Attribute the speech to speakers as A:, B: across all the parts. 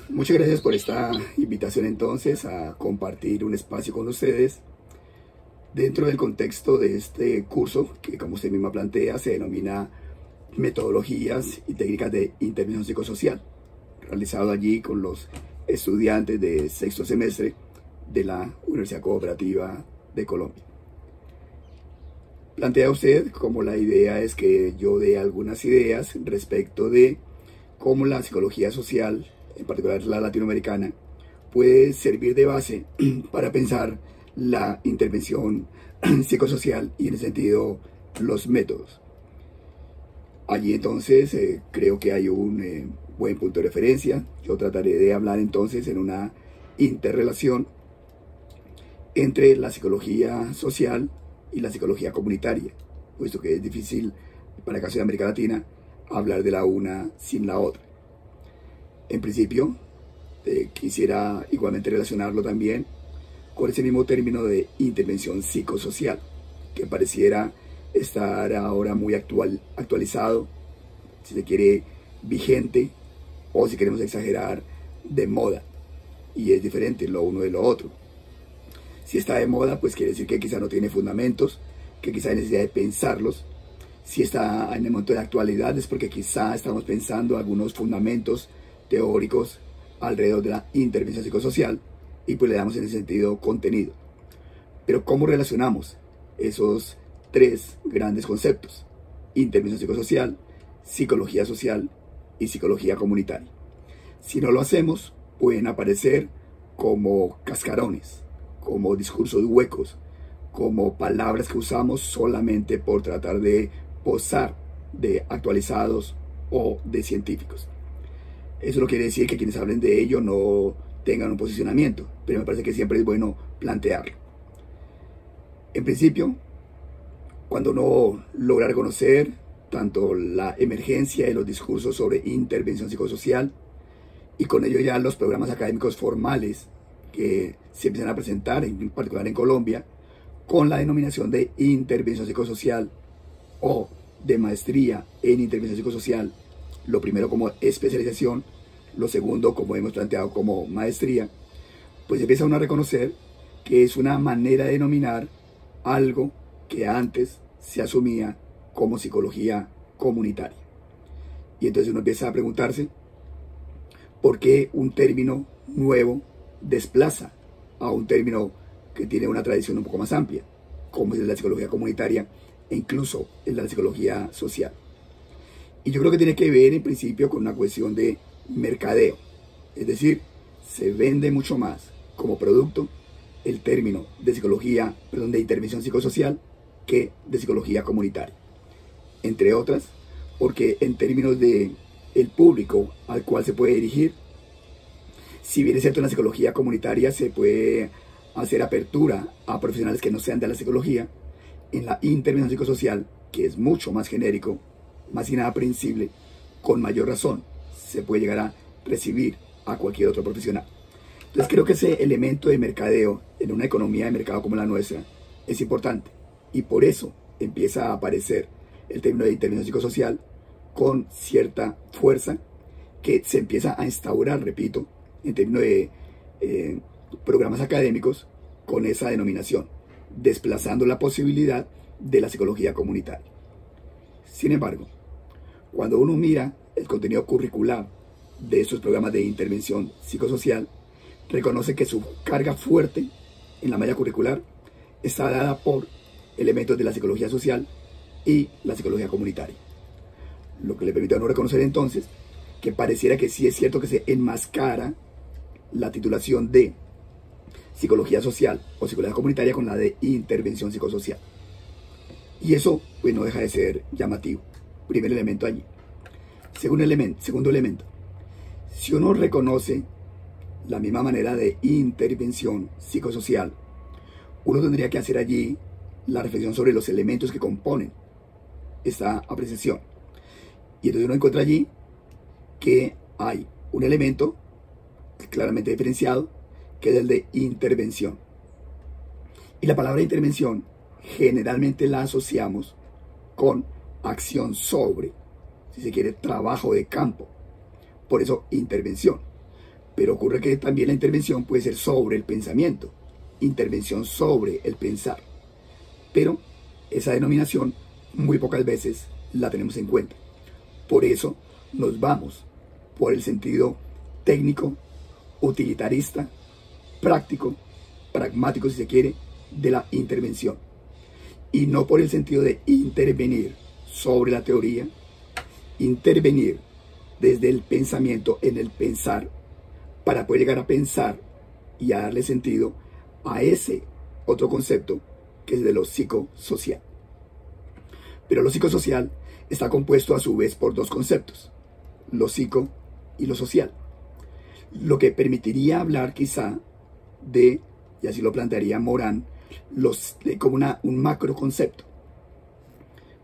A: Muchas gracias por esta invitación entonces a compartir un espacio con ustedes dentro del contexto de este curso que, como usted misma plantea, se denomina Metodologías y Técnicas de Intervención Psicosocial, realizado allí con los estudiantes de sexto semestre de la Universidad Cooperativa de Colombia. Plantea usted como la idea es que yo dé algunas ideas respecto de cómo la psicología social, en particular la latinoamericana, puede servir de base para pensar la intervención psicosocial y en ese sentido los métodos. Allí entonces creo que hay un buen punto de referencia. Yo trataré de hablar entonces en una interrelación entre la psicología social y la psicología comunitaria, puesto que es difícil para el caso de América Latina hablar de la una sin la otra. En principio, quisiera igualmente relacionarlo también con ese mismo término de intervención psicosocial, que pareciera estar ahora muy actualizado, si se quiere, vigente, o si queremos exagerar, de moda. Y es diferente lo uno de lo otro. Si está de moda, pues quiere decir que quizá no tiene fundamentos, que quizá hay necesidad de pensarlos. Si está en el momento de actualidad, es porque quizá estamos pensando algunos fundamentos teóricos alrededor de la intervención psicosocial y pues le damos en ese sentido contenido. Pero ¿cómo relacionamos esos tres grandes conceptos? Intervención psicosocial, psicología social y psicología comunitaria. Si no lo hacemos, pueden aparecer como cascarones, como discursos huecos, como palabras que usamos solamente por tratar de posar de actualizados o de científicos. Eso no quiere decir que quienes hablen de ello no tengan un posicionamiento, pero me parece que siempre es bueno plantearlo. En principio, cuando uno logra reconocer tanto la emergencia de los discursos sobre intervención psicosocial y con ello ya los programas académicos formales que se empiezan a presentar, en particular en Colombia, con la denominación de intervención psicosocial o de maestría en intervención psicosocial, lo primero como especialización, lo segundo como hemos planteado como maestría, pues empieza uno a reconocer que es una manera de denominar algo que antes se asumía como psicología comunitaria. Y entonces uno empieza a preguntarse por qué un término nuevo desplaza a un término que tiene una tradición un poco más amplia, como es la psicología comunitaria e incluso en la psicología social. Y yo creo que tiene que ver en principio con una cuestión de mercadeo, es decir, se vende mucho más como producto el término de de intervención psicosocial que de psicología comunitaria. Entre otras, porque en términos de el público al cual se puede dirigir, si bien es cierto en la psicología comunitaria se puede hacer apertura a profesionales que no sean de la psicología, en la intervención psicosocial, que es mucho más genérico, más inaprensible, con mayor razón se puede llegar a recibir a cualquier otro profesional. Entonces creo que ese elemento de mercadeo en una economía de mercado como la nuestra es importante y por eso empieza a aparecer el término de intervención psicosocial con cierta fuerza que se empieza a instaurar, repito, en términos de programas académicos con esa denominación, desplazando la posibilidad de la psicología comunitaria. Sin embargo, cuando uno mira el contenido curricular de estos programas de intervención psicosocial, reconoce que su carga fuerte en la malla curricular está dada por elementos de la psicología social y la psicología comunitaria. Lo que le permite a uno reconocer entonces que pareciera que sí es cierto que se enmascara la titulación de psicología social o psicología comunitaria con la de intervención psicosocial. Y eso pues no deja de ser llamativo. Primer elemento allí. Segundo elemento. Si uno reconoce la misma manera de intervención psicosocial, uno tendría que hacer allí la reflexión sobre los elementos que componen esta apreciación. Y entonces uno encuentra allí que hay un elemento claramente diferenciado, que es el de intervención. Y la palabra intervención generalmente la asociamos con acción sobre, si se quiere, trabajo de campo. Por eso intervención. Pero ocurre que también la intervención puede ser sobre el pensamiento, intervención sobre el pensar. Pero esa denominación muy pocas veces la tenemos en cuenta. Por eso nos vamos por el sentido técnico, utilitarista, práctico, pragmático si se quiere, de la intervención. Y no por el sentido de intervenir sobre la teoría, intervenir desde el pensamiento en el pensar, para poder llegar a pensar y a darle sentido a ese otro concepto que es de lo psicosocial. Pero lo psicosocial está compuesto a su vez por dos conceptos, lo psico y lo social. Lo que permitiría hablar quizá de, y así lo plantearía Morán, como un macro concepto.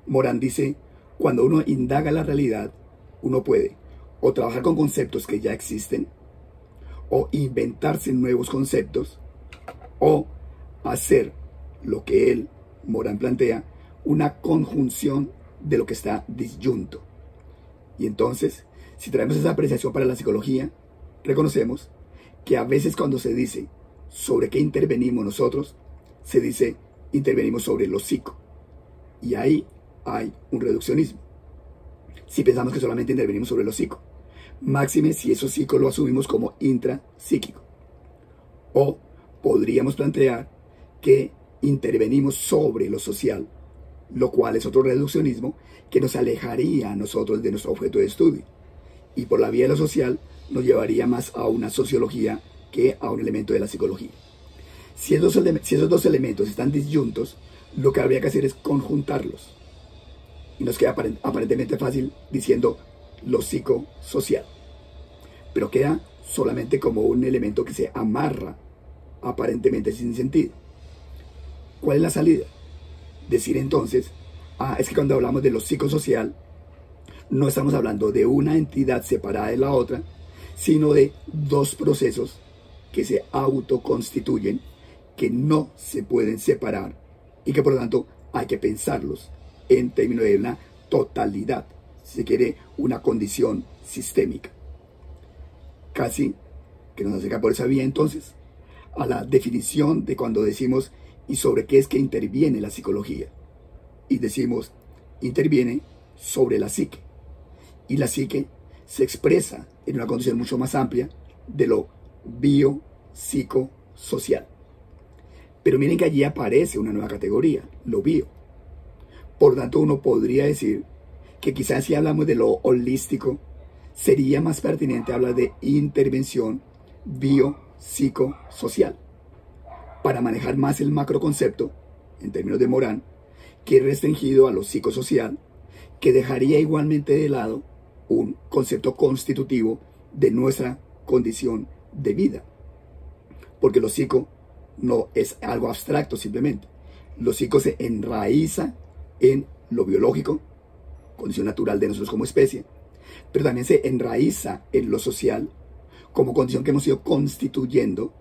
A: Morán dice, cuando uno indaga la realidad, uno puede o trabajar con conceptos que ya existen, o inventarse nuevos conceptos, o hacer lo que él, Morán, plantea, una conjunción de lo que está disyunto. Y entonces, si traemos esa apreciación para la psicología, reconocemos que a veces cuando se dice sobre qué intervenimos nosotros, se dice intervenimos sobre lo psico. Y ahí hay un reduccionismo. Si pensamos que solamente intervenimos sobre lo psico, máxime si eso psico lo asumimos como intrapsíquico. O podríamos plantear que intervenimos sobre lo social, lo cual es otro reduccionismo que nos alejaría a nosotros de nuestro objeto de estudio. Y por la vía de lo social nos llevaría más a una sociología que a un elemento de la psicología. Si esos dos elementos están disyuntos, lo que habría que hacer es conjuntarlos. Y nos queda aparentemente fácil diciendo lo psicosocial. Pero queda solamente como un elemento que se amarra aparentemente sin sentido. ¿Cuál es la salida? Decir entonces, es que cuando hablamos de lo psicosocial, no estamos hablando de una entidad separada de la otra, sino de dos procesos que se autoconstituyen, que no se pueden separar y que por lo tanto hay que pensarlos en términos de una totalidad, si se quiere, una condición sistémica. Casi que nos acerca por esa vía entonces a la definición de cuando decimos y sobre qué es que interviene la psicología. Y decimos, interviene sobre la psique. Y la psique se expresa en una condición mucho más amplia de lo biopsicosocial. Pero miren que allí aparece una nueva categoría, lo bio. Por tanto, uno podría decir que quizás si hablamos de lo holístico, sería más pertinente hablar de intervención biopsicosocial, para manejar más el macroconcepto, en términos de Morán, que es restringido a lo psicosocial, que dejaría igualmente de lado un concepto constitutivo de nuestra condición de vida. Porque lo psico no es algo abstracto simplemente. Lo psico se enraiza en lo biológico, condición natural de nosotros como especie, pero también se enraiza en lo social, como condición que hemos ido constituyendo,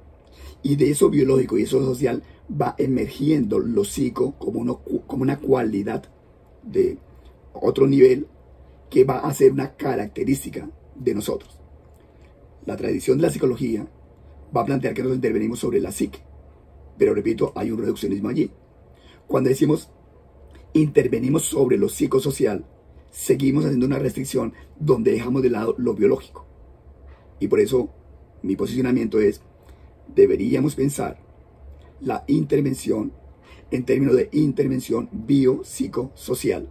A: y de eso biológico y eso social va emergiendo lo psico como una cualidad de otro nivel que va a ser una característica de nosotros. La tradición de la psicología va a plantear que nos intervenimos sobre la psique, pero repito, hay un reduccionismo allí. Cuando decimos intervenimos sobre lo psicosocial, seguimos haciendo una restricción donde dejamos de lado lo biológico. Y por eso mi posicionamiento es, deberíamos pensar la intervención en términos de intervención biopsicosocial,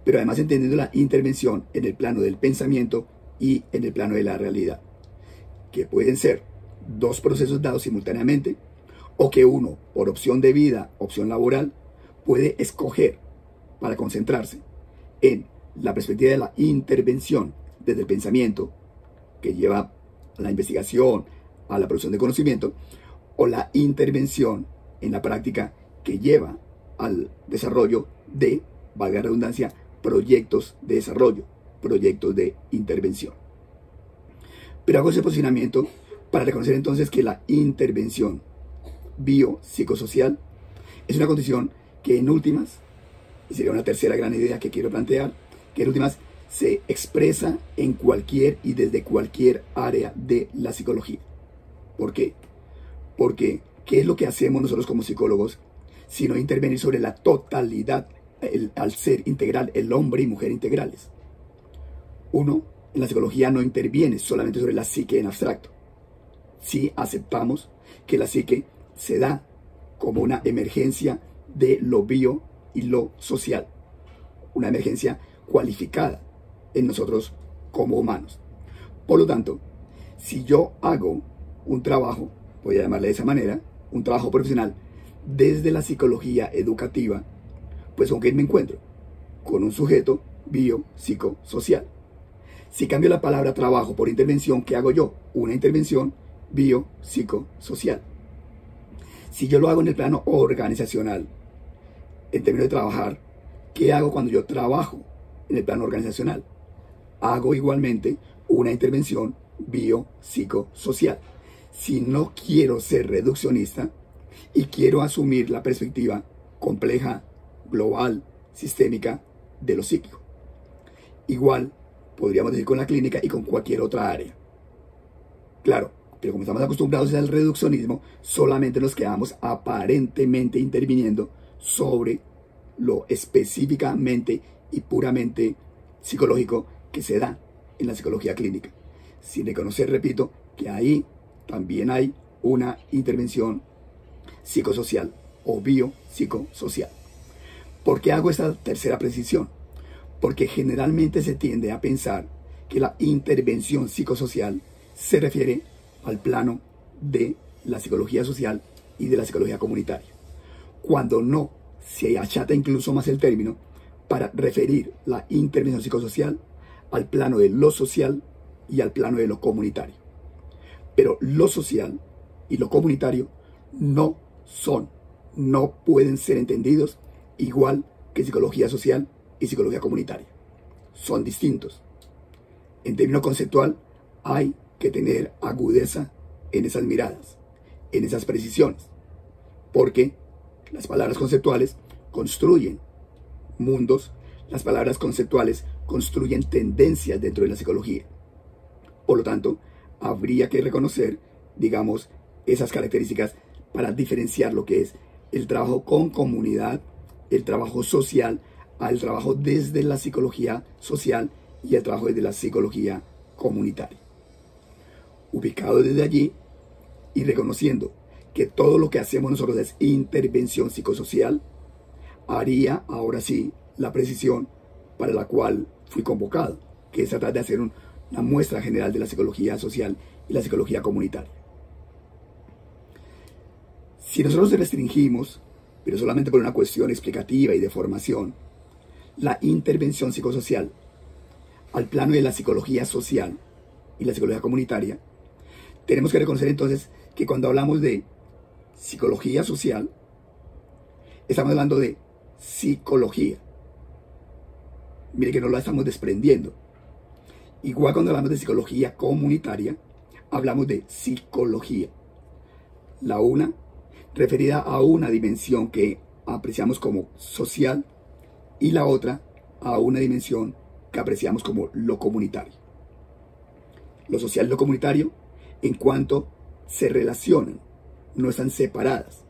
A: pero además entendiendo la intervención en el plano del pensamiento y en el plano de la realidad, que pueden ser dos procesos dados simultáneamente, o que uno, por opción de vida, opción laboral, puede escoger para concentrarse en la perspectiva de la intervención desde el pensamiento, que lleva a la investigación, a la producción de conocimiento, o la intervención en la práctica que lleva al desarrollo de, valga la redundancia, proyectos de desarrollo, proyectos de intervención. Pero hago ese posicionamiento para reconocer entonces que la intervención biopsicosocial es una condición que en últimas, y sería una tercera gran idea que quiero plantear, que en últimas se expresa en cualquier y desde cualquier área de la psicología. ¿Por qué? Porque, ¿qué es lo que hacemos nosotros como psicólogos? Sino intervenir sobre la totalidad, al ser integral, el hombre y mujer integrales. Uno, en la psicología no interviene solamente sobre la psique en abstracto. Sí aceptamos que la psique se da como una emergencia de lo bio y lo social. Una emergencia cualificada en nosotros como humanos. Por lo tanto, si yo hago un trabajo, voy a llamarle de esa manera, un trabajo profesional desde la psicología educativa, pues ¿con qué me encuentro? Con un sujeto biopsicosocial. Si cambio la palabra trabajo por intervención, ¿qué hago yo? Una intervención biopsicosocial. Si yo lo hago en el plano organizacional, en términos de trabajar, ¿qué hago cuando yo trabajo en el plano organizacional? Hago igualmente una intervención biopsicosocial. Si no quiero ser reduccionista y quiero asumir la perspectiva compleja, global, sistémica de lo psíquico. Igual podríamos decir con la clínica y con cualquier otra área. Claro, pero como estamos acostumbrados al reduccionismo, solamente nos quedamos aparentemente interviniendo sobre lo específicamente y puramente psicológico que se da en la psicología clínica, sin reconocer, repito, que ahí también hay una intervención psicosocial o biopsicosocial. ¿Por qué hago esta tercera precisión? Porque generalmente se tiende a pensar que la intervención psicosocial se refiere al plano de la psicología social y de la psicología comunitaria, cuando no, se achata incluso más el término para referir la intervención psicosocial al plano de lo social y al plano de lo comunitario. Pero lo social y lo comunitario no pueden ser entendidos igual que psicología social y psicología comunitaria. Son distintos. En términos conceptual, hay que tener agudeza en esas miradas, en esas precisiones, porque las palabras conceptuales construyen mundos, las palabras conceptuales construyen tendencias dentro de la psicología. Por lo tanto, habría que reconocer, digamos, esas características para diferenciar lo que es el trabajo con comunidad, el trabajo social, al trabajo desde la psicología social y el trabajo desde la psicología comunitaria. Ubicado desde allí y reconociendo que todo lo que hacemos nosotros es intervención psicosocial, haría ahora sí la precisión para la cual fui convocado, que es tratar de hacer una muestra general de la psicología social y la psicología comunitaria. Si nosotros restringimos, pero solamente por una cuestión explicativa y de formación, la intervención psicosocial al plano de la psicología social y la psicología comunitaria, tenemos que reconocer entonces que cuando hablamos de psicología social, estamos hablando de psicología. Mire que no la estamos desprendiendo. Igual cuando hablamos de psicología comunitaria, hablamos de psicología. La una referida a una dimensión que apreciamos como social y la otra a una dimensión que apreciamos como lo comunitario. Lo social y lo comunitario, en cuanto se relacionan, no están separadas.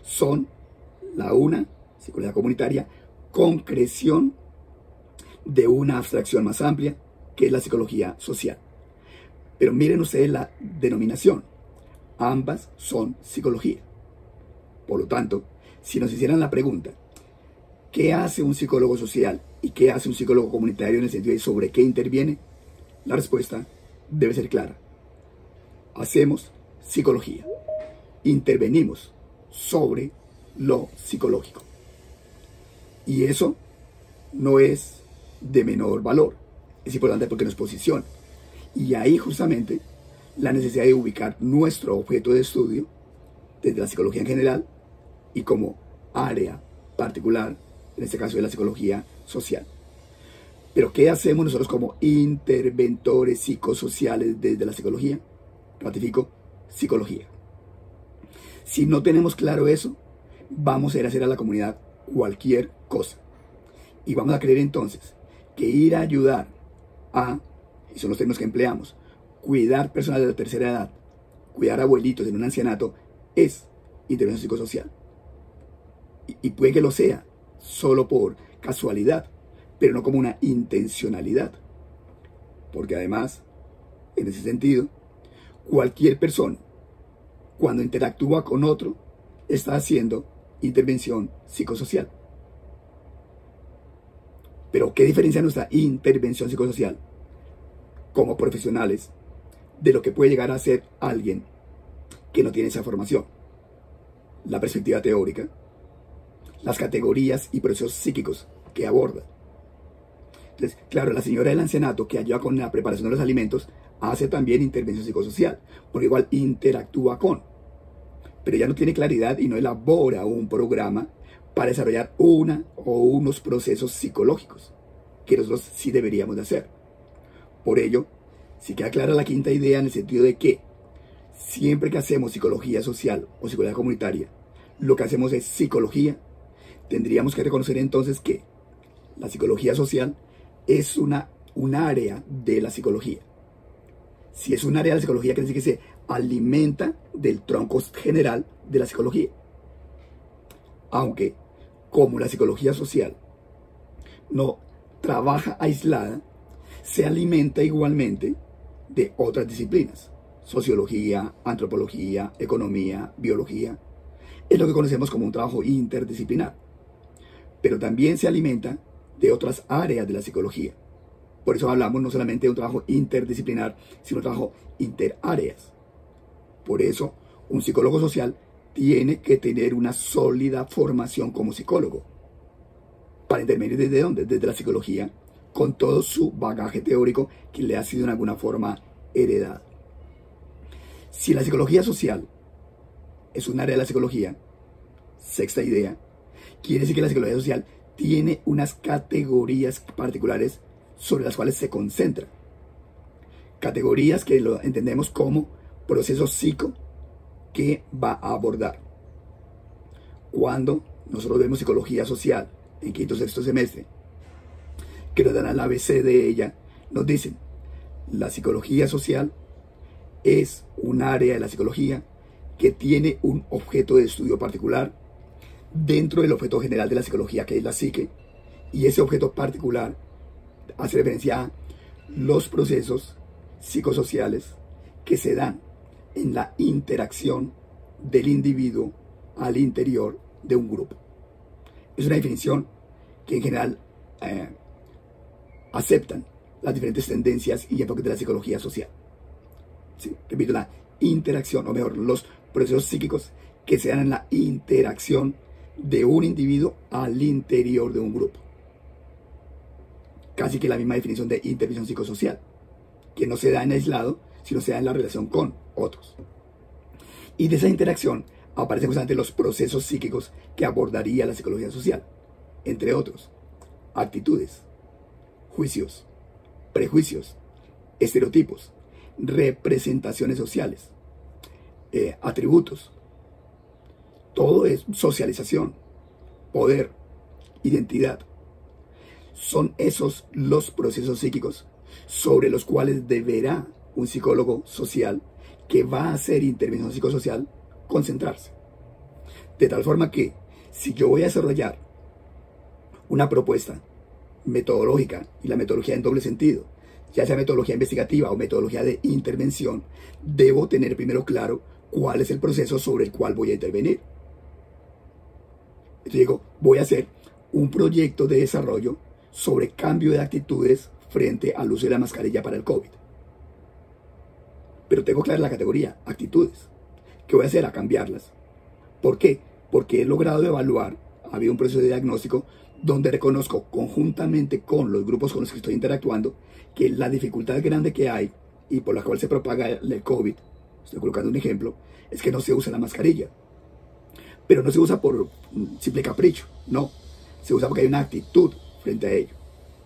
A: Son la una, psicología comunitaria, concreción de una abstracción más amplia, que es la psicología social. Pero miren ustedes la denominación. Ambas son psicología. Por lo tanto, si nos hicieran la pregunta, ¿qué hace un psicólogo social y qué hace un psicólogo comunitario en el sentido de sobre qué interviene? La respuesta debe ser clara. Hacemos psicología. Intervenimos sobre lo psicológico. Y eso no es de menor valor. Es importante porque nos posiciona. Y ahí justamente la necesidad de ubicar nuestro objeto de estudio desde la psicología en general y como área particular, en este caso de la psicología social. Pero ¿qué hacemos nosotros como interventores psicosociales desde la psicología? Ratifico, psicología. Si no tenemos claro eso, vamos a ir a hacer a la comunidad cualquier cosa. Y vamos a creer entonces que ir a ayudar a, y son los términos que empleamos, cuidar personas de la tercera edad, cuidar abuelitos en un ancianato, es intervención psicosocial. Y puede que lo sea, solo por casualidad, pero no como una intencionalidad. Porque además, en ese sentido, cualquier persona, cuando interactúa con otro, está haciendo intervención psicosocial. Pero ¿qué diferencia nuestra intervención psicosocial como profesionales de lo que puede llegar a ser alguien que no tiene esa formación? La perspectiva teórica, las categorías y procesos psíquicos que aborda. Entonces, claro, la señora del ancianato que ayuda con la preparación de los alimentos hace también intervención psicosocial, porque igual interactúa con, pero ya no tiene claridad y no elabora un programa para desarrollar una o unos procesos psicológicos, que nosotros sí deberíamos de hacer. Por ello, si queda clara la quinta idea en el sentido de que siempre que hacemos psicología social o psicología comunitaria, lo que hacemos es psicología, tendríamos que reconocer entonces que la psicología social es un área de la psicología. Si es un área de la psicología, quiere decir que se alimenta del tronco general de la psicología. Aunque, como la psicología social no trabaja aislada, se alimenta igualmente de otras disciplinas. Sociología, antropología, economía, biología. Es lo que conocemos como un trabajo interdisciplinar. Pero también se alimenta de otras áreas de la psicología. Por eso hablamos no solamente de un trabajo interdisciplinar, sino un trabajo interáreas. Por eso, un psicólogo social tiene que tener una sólida formación como psicólogo. Para intervenir ¿desde dónde? Desde la psicología, con todo su bagaje teórico que le ha sido en alguna forma heredado. Si la psicología social es un área de la psicología, sexta idea, quiere decir que la psicología social tiene unas categorías particulares sobre las cuales se concentra. Categorías que lo entendemos como proceso psico que va a abordar. Cuando nosotros vemos psicología social en quinto o sexto semestre, que nos dan al ABC de ella, nos dicen, la psicología social es un área de la psicología que tiene un objeto de estudio particular dentro del objeto general de la psicología, que es la psique, y ese objeto particular hace referencia a los procesos psicosociales que se dan en la interacción del individuo al interior de un grupo. Es una definición que en general aceptan las diferentes tendencias y enfoques de la psicología social. Sí, repito, la interacción, o mejor, los procesos psíquicos que se dan en la interacción de un individuo al interior de un grupo. Casi que la misma definición de intervención psicosocial, que no se da en aislado, sino se da en la relación con otros. Y de esa interacción aparecen justamente los procesos psíquicos que abordaría la psicología social, entre otros, actitudes, juicios, prejuicios, estereotipos, representaciones sociales, atributos. Todo es socialización, poder, identidad. Son esos los procesos psíquicos sobre los cuales deberá un psicólogo social que va a hacer intervención psicosocial concentrarse. De tal forma que si yo voy a desarrollar una propuesta metodológica, y la metodología en doble sentido, ya sea metodología investigativa o metodología de intervención, debo tener primero claro cuál es el proceso sobre el cual voy a intervenir. Entonces digo, voy a hacer un proyecto de desarrollo sobre cambio de actitudes frente al uso de la mascarilla para el COVID. Pero tengo clara la categoría, actitudes. ¿Qué voy a hacer? A cambiarlas. ¿Por qué? Porque he logrado evaluar, ha habido un proceso de diagnóstico donde reconozco conjuntamente con los grupos con los que estoy interactuando que la dificultad grande que hay y por la cual se propaga el COVID, estoy colocando un ejemplo, es que no se usa la mascarilla. Pero no se usa por simple capricho, no. Se usa porque hay una actitud frente a ello.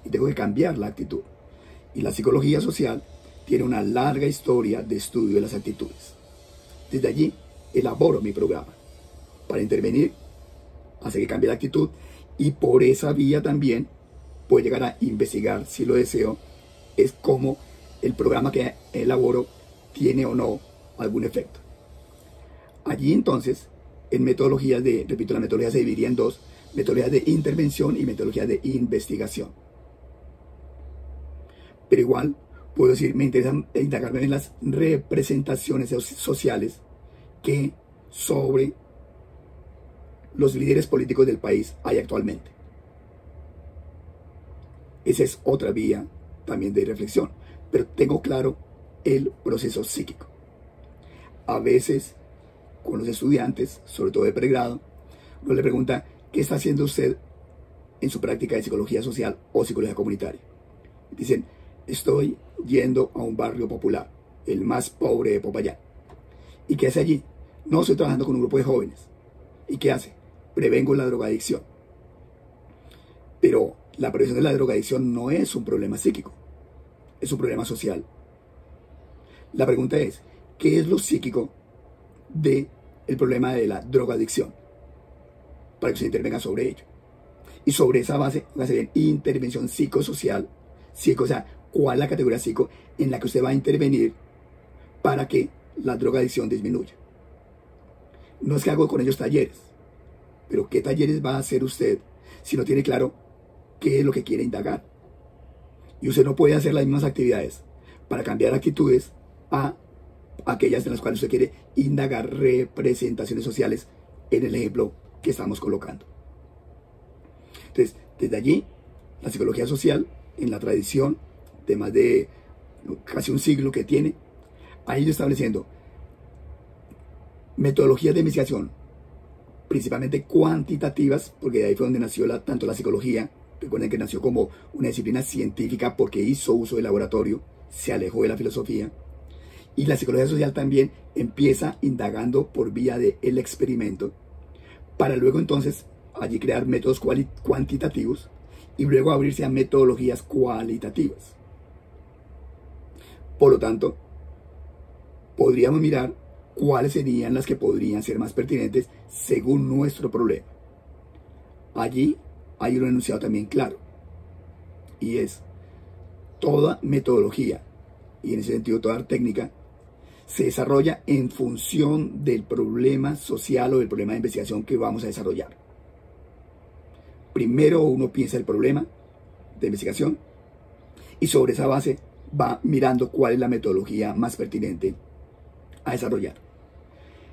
A: Y tengo que cambiar la actitud. Y la psicología social tiene una larga historia de estudio de las actitudes. Desde allí elaboro mi programa para intervenir, hacer que cambie la actitud y por esa vía también puedo llegar a investigar, si lo deseo, es cómo el programa que elaboro tiene o no algún efecto. Allí entonces, en metodologías repito, la metodología se dividía en dos: metodologías de intervención y metodologías de investigación. Pero igual, puedo decir, me interesa indagarme en las representaciones sociales que sobre los líderes políticos del país hay actualmente. Esa es otra vía también de reflexión, pero tengo claro el proceso psíquico. A veces, con los estudiantes, sobre todo de pregrado, uno le pregunta: ¿qué está haciendo usted en su práctica de psicología social o psicología comunitaria? Dicen: estoy yendo a un barrio popular, el más pobre de Popayán. ¿Y qué hace allí? No, estoy trabajando con un grupo de jóvenes. ¿Y qué hace? Prevengo la drogadicción. Pero la prevención de la drogadicción no es un problema psíquico, es un problema social. La pregunta es: ¿qué es lo psíquico del problema de la drogadicción? Para que se intervenga sobre ello. Y sobre esa base va a ser intervención psicosocial, o sea, ¿cuál es la categoría psico en la que usted va a intervenir para que la drogadicción disminuya? No es que hago con ellos talleres, pero ¿qué talleres va a hacer usted si no tiene claro qué es lo que quiere indagar? Y usted no puede hacer las mismas actividades para cambiar actitudes a aquellas en las cuales usted quiere indagar representaciones sociales, en el ejemplo que estamos colocando. Entonces, desde allí, la psicología social, en la tradición de más de casi un siglo que tiene, ha ido estableciendo metodologías de investigación, principalmente cuantitativas, porque de ahí fue donde nació tanto la psicología. Recuerden que nació como una disciplina científica porque hizo uso del laboratorio, se alejó de la filosofía. Y la psicología social también empieza indagando por vía del experimento, para luego entonces allí crear métodos cuantitativos y luego abrirse a metodologías cualitativas. Por lo tanto, podríamos mirar cuáles serían las que podrían ser más pertinentes según nuestro problema. Allí hay un enunciado también claro, y es: toda metodología, y en ese sentido toda técnica, se desarrolla en función del problema social o del problema de investigación que vamos a desarrollar. Primero uno piensa el problema de investigación y sobre esa base va mirando cuál es la metodología más pertinente a desarrollar.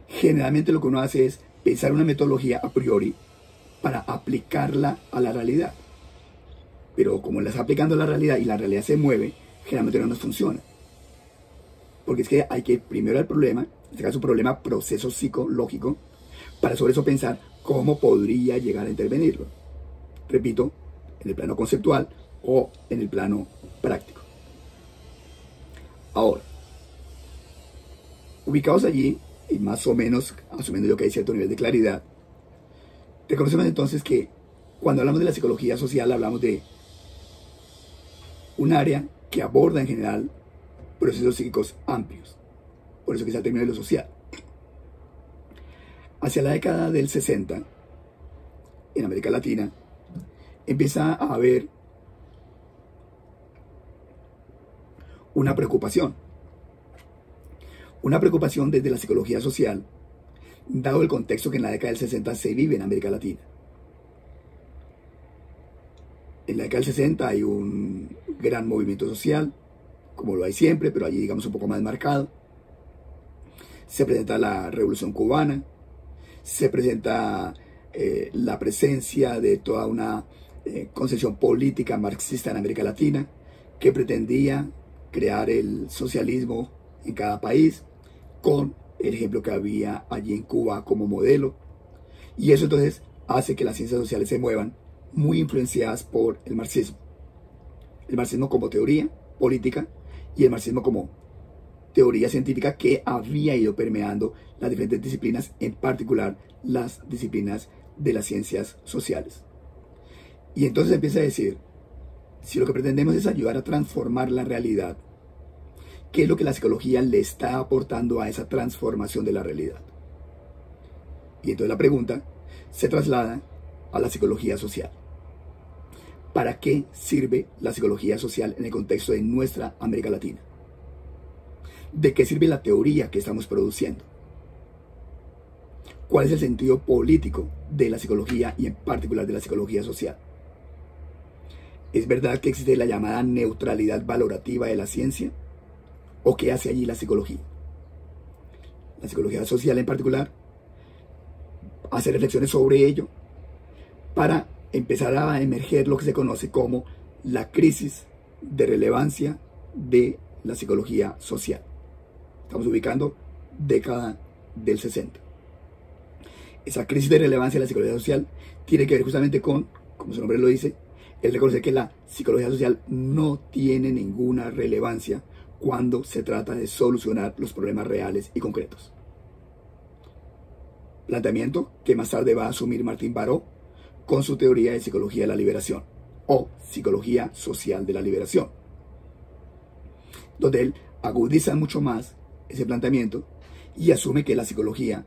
A: Generalmente lo que uno hace es pensar una metodología a priori para aplicarla a la realidad. Pero como la está aplicando a la realidad y la realidad se mueve, generalmente no nos funciona. Porque es que hay que primero el problema, en este caso un problema proceso psicológico, para sobre eso pensar cómo podría llegar a intervenirlo. Repito, en el plano conceptual o en el plano práctico. Ahora, ubicados allí, y más o menos asumiendo yo que hay cierto nivel de claridad, reconocemos entonces que cuando hablamos de la psicología social hablamos de un área que aborda en general procesos psíquicos amplios, por eso que es el término de lo social. Hacia la década del 60, en América Latina, empieza a haber una preocupación desde la psicología social, dado el contexto que en la década del 60 se vive en América Latina. En la década del 60 hay un gran movimiento social, como lo hay siempre, pero allí digamos un poco más marcado. Se presenta la Revolución Cubana, se presenta la presencia de toda una concepción política marxista en América Latina, que pretendía crear el socialismo en cada país, con el ejemplo que había allí en Cuba como modelo. Y eso entonces hace que las ciencias sociales se muevan muy influenciadas por el marxismo. El marxismo como teoría política y el marxismo como teoría científica que había ido permeando las diferentes disciplinas, en particular las disciplinas de las ciencias sociales. Y entonces empieza a decir, si lo que pretendemos es ayudar a transformar la realidad, ¿qué es lo que la psicología le está aportando a esa transformación de la realidad? Y entonces la pregunta se traslada a la psicología social. ¿para qué sirve la psicología social en el contexto de nuestra América Latina? ¿De qué sirve la teoría que estamos produciendo? ¿Cuál es el sentido político de la psicología y en particular de la psicología social? ¿Es verdad que existe la llamada neutralidad valorativa de la ciencia? ¿O qué hace allí la psicología? La psicología social en particular hace reflexiones sobre ello para empezar a emerger lo que se conoce como la crisis de relevancia de la psicología social. Estamos ubicando década del 60. Esa crisis de relevancia de la psicología social tiene que ver justamente con, como su nombre lo dice, el reconocer que la psicología social no tiene ninguna relevancia cuando se trata de solucionar los problemas reales y concretos. Planteamiento que más tarde va a asumir Martín Baró con su teoría de psicología de la liberación o psicología social de la liberación, donde él agudiza mucho más ese planteamiento y asume que la psicología,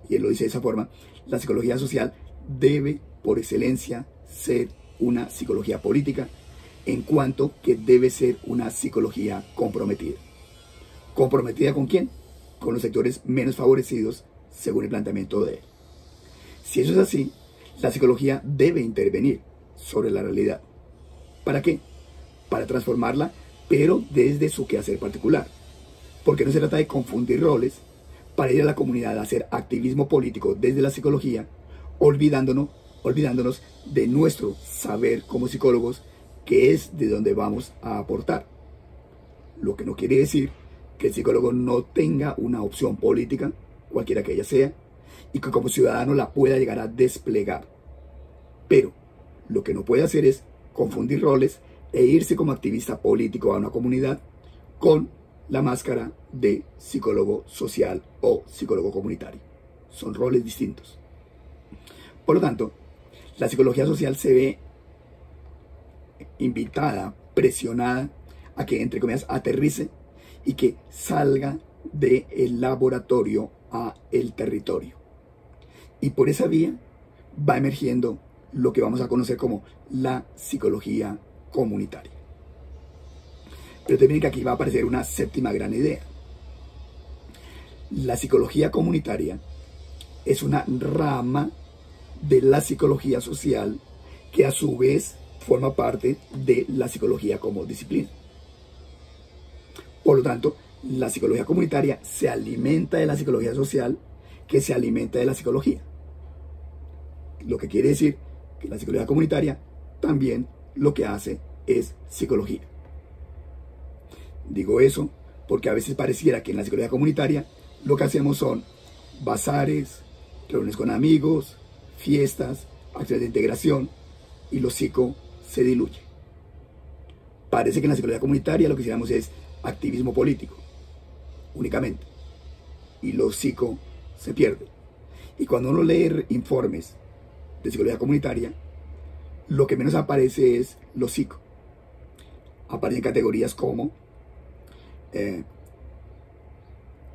A: y él lo dice de esa forma, la psicología social debe por excelencia ser una psicología política, en cuanto que debe ser una psicología comprometida. ¿Comprometida con quién? Con los sectores menos favorecidos, según el planteamiento de él. Si eso es así, la psicología debe intervenir sobre la realidad. ¿Para qué? Para transformarla, pero desde su quehacer particular. Porque no se trata de confundir roles para ir a la comunidad a hacer activismo político desde la psicología, olvidándonos de nuestro saber como psicólogos, que es de donde vamos a aportar. Lo que no quiere decir que el psicólogo no tenga una opción política, cualquiera que ella sea, y que como ciudadano la pueda llegar a desplegar. Pero lo que no puede hacer es confundir roles e irse como activista político a una comunidad con la máscara de psicólogo social o psicólogo comunitario. Son roles distintos. Por lo tanto, la psicología social se ve invitada, presionada a que, entre comillas, aterrice y que salga del laboratorio a el territorio. Y por esa vía va emergiendo lo que vamos a conocer como la psicología comunitaria. Pero también que aquí va a aparecer una séptima gran idea. La psicología comunitaria es una rama de la psicología social que a su vez forma parte de la psicología como disciplina. Por lo tanto, la psicología comunitaria se alimenta de la psicología social, que se alimenta de la psicología. Lo que quiere decir que la psicología comunitaria también lo que hace es psicología. Digo eso porque a veces pareciera que en la psicología comunitaria lo que hacemos son bazares, reuniones con amigos, fiestas, acciones de integración, y lo psico se diluye. Parece que en la psicología comunitaria lo que hiciéramos es activismo político, únicamente, y lo psico se pierde. Y cuando uno lee informes de psicología comunitaria, lo que menos aparece es lo psico. Aparecen categorías como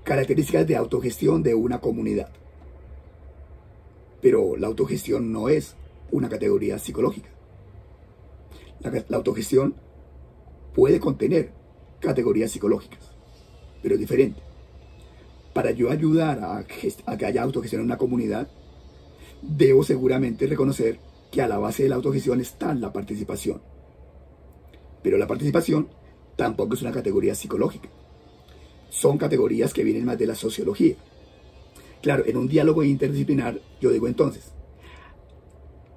A: características de autogestión de una comunidad. Pero la autogestión no es una categoría psicológica. La autogestión puede contener categorías psicológicas, pero es diferente. Para yo ayudar a que haya autogestión en una comunidad, debo seguramente reconocer que a la base de la autogestión está la participación. Pero la participación tampoco es una categoría psicológica. Son categorías que vienen más de la sociología. Claro, en un diálogo interdisciplinar, yo digo entonces,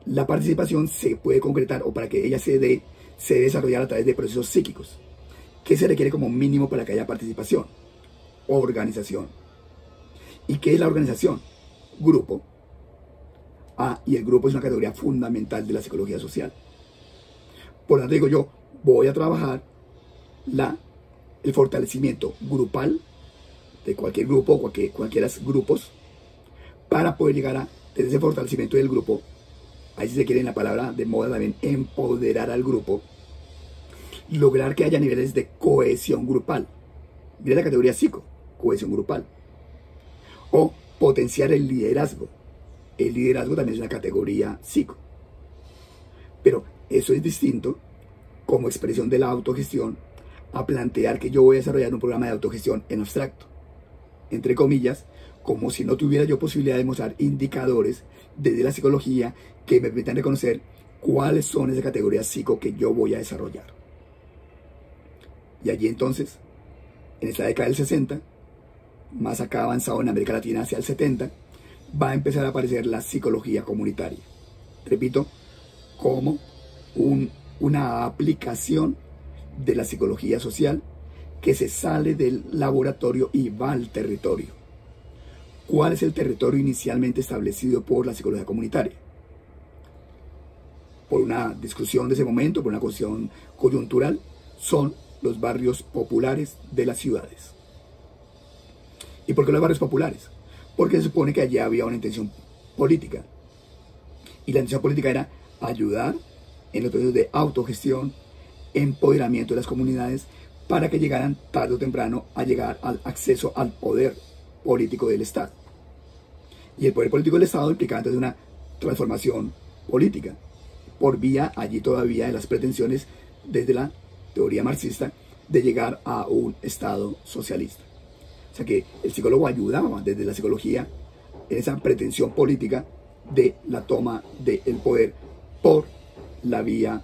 A: la participación se puede concretar, o para que ella se debe desarrollar a través de procesos psíquicos. ¿Qué se requiere como mínimo para que haya participación? Organización. ¿Y qué es la organización? Grupo. Y el grupo es una categoría fundamental de la psicología social. Por lo tanto digo yo, voy a trabajar el fortalecimiento grupal de cualquier grupo, cualquiera grupos, para poder llegar desde ese fortalecimiento del grupo, ahí si se quiere en la palabra de moda también, empoderar al grupo, lograr que haya niveles de cohesión grupal. Mira la categoría psico, cohesión grupal. O potenciar el liderazgo. El liderazgo también es una categoría psico. Pero Eso es distinto como expresión de la autogestión a plantear que yo voy a desarrollar un programa de autogestión en abstracto, entre comillas, como si no tuviera yo posibilidad de mostrar indicadores desde la psicología que me permitan reconocer cuáles son esas categorías psico que yo voy a desarrollar. Y allí entonces, en esta década del 60, más acá avanzado en América Latina hacia el 70, va a empezar a aparecer la psicología comunitaria. Repito, como una aplicación de la psicología social que se sale del laboratorio y va al territorio. ¿Cuál es el territorio inicialmente establecido por la psicología comunitaria? Por una discusión de ese momento, por una cuestión coyuntural, son los barrios populares de las ciudades. ¿Y por qué los barrios populares? Porque se supone que allí había una intención política. Y la intención política era ayudar en los procesos de autogestión, empoderamiento de las comunidades, para que llegaran tarde o temprano a llegar al acceso al poder político del Estado. Y el poder político del Estado implicaba entonces una transformación política, por vía allí todavía de las pretensiones desde la teoría marxista de llegar a un Estado socialista. O sea que el psicólogo ayudaba desde la psicología en esa pretensión política de la toma del poder por la vía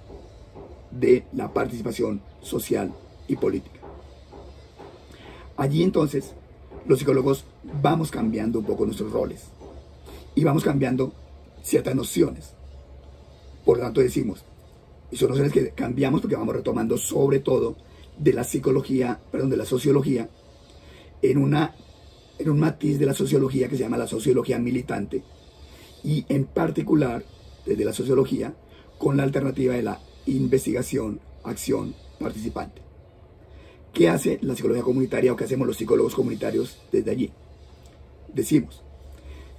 A: de la participación social y política. Allí entonces los psicólogos vamos cambiando un poco nuestros roles y vamos cambiando ciertas nociones. Por lo tanto decimos, y son nociones que cambiamos porque vamos retomando sobre todo de la psicología, perdón, de la sociología, en un matiz de la sociología que se llama la sociología militante, y en particular desde la sociología con la alternativa de la investigación, acción participante. ¿Qué hace la psicología comunitaria o qué hacemos los psicólogos comunitarios desde allí? Decimos,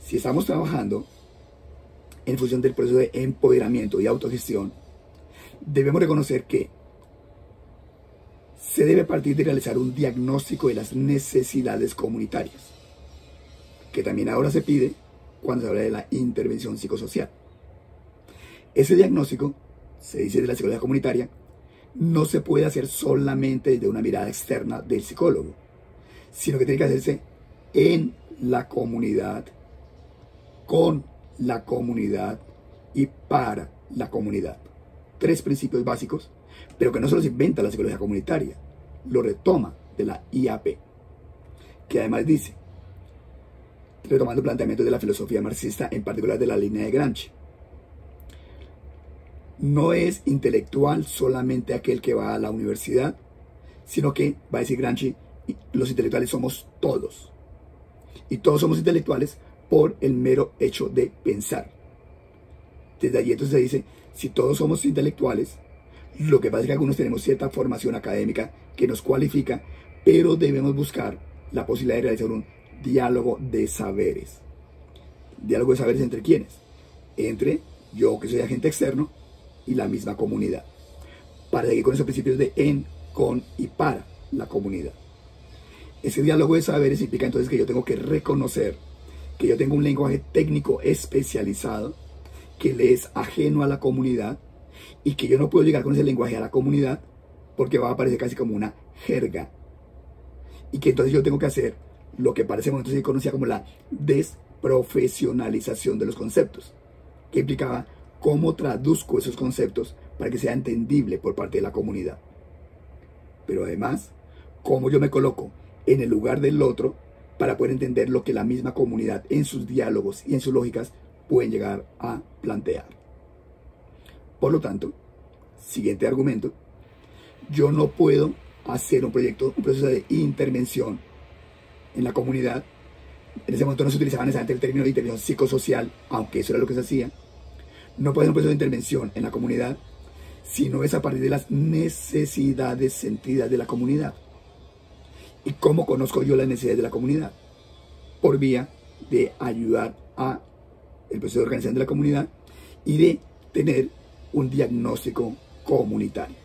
A: si estamos trabajando en función del proceso de empoderamiento y autogestión, debemos reconocer que se debe partir de realizar un diagnóstico de las necesidades comunitarias, que también ahora se pide cuando se habla de la intervención psicosocial. Ese diagnóstico, se dice de la psicología comunitaria, no se puede hacer solamente desde una mirada externa del psicólogo, sino que tiene que hacerse en la comunidad, con la comunidad y para la comunidad. 3 principios básicos, pero que no se los inventa la psicología comunitaria, lo retoma de la IAP, que además dice, retomando planteamientos de la filosofía marxista, en particular de la línea de Gramsci, no es intelectual solamente aquel que va a la universidad, sino que, va a decir Gramsci, los intelectuales somos todos. Y todos somos intelectuales por el mero hecho de pensar. Desde allí entonces se dice, si todos somos intelectuales, lo que pasa es que algunos tenemos cierta formación académica que nos cualifica, pero debemos buscar la posibilidad de realizar un diálogo de saberes. ¿Diálogo de saberes entre quiénes? Entre yo, que soy agente externo, y la misma comunidad, para seguir con esos principios de en, con y para la comunidad. Ese diálogo de saberes implica entonces que yo tengo que reconocer que yo tengo un lenguaje técnico especializado que le es ajeno a la comunidad y que yo no puedo llegar con ese lenguaje a la comunidad porque va a aparecer casi como una jerga, y que entonces yo tengo que hacer lo que para ese momento se conocía como la desprofesionalización de los conceptos, que implicaba cómo traduzco esos conceptos para que sea entendible por parte de la comunidad. Pero además, cómo yo me coloco en el lugar del otro para poder entender lo que la misma comunidad en sus diálogos y en sus lógicas pueden llegar a plantear. Por lo tanto, siguiente argumento, yo no puedo hacer un proceso de intervención en la comunidad. En ese momento no se utilizaba necesariamente el término de intervención psicosocial, aunque eso era lo que se hacía. No puede ser un proceso de intervención en la comunidad si no es a partir de las necesidades sentidas de la comunidad. ¿Y cómo conozco yo las necesidades de la comunidad? Por vía de ayudar a el proceso de organización de la comunidad y de tener un diagnóstico comunitario.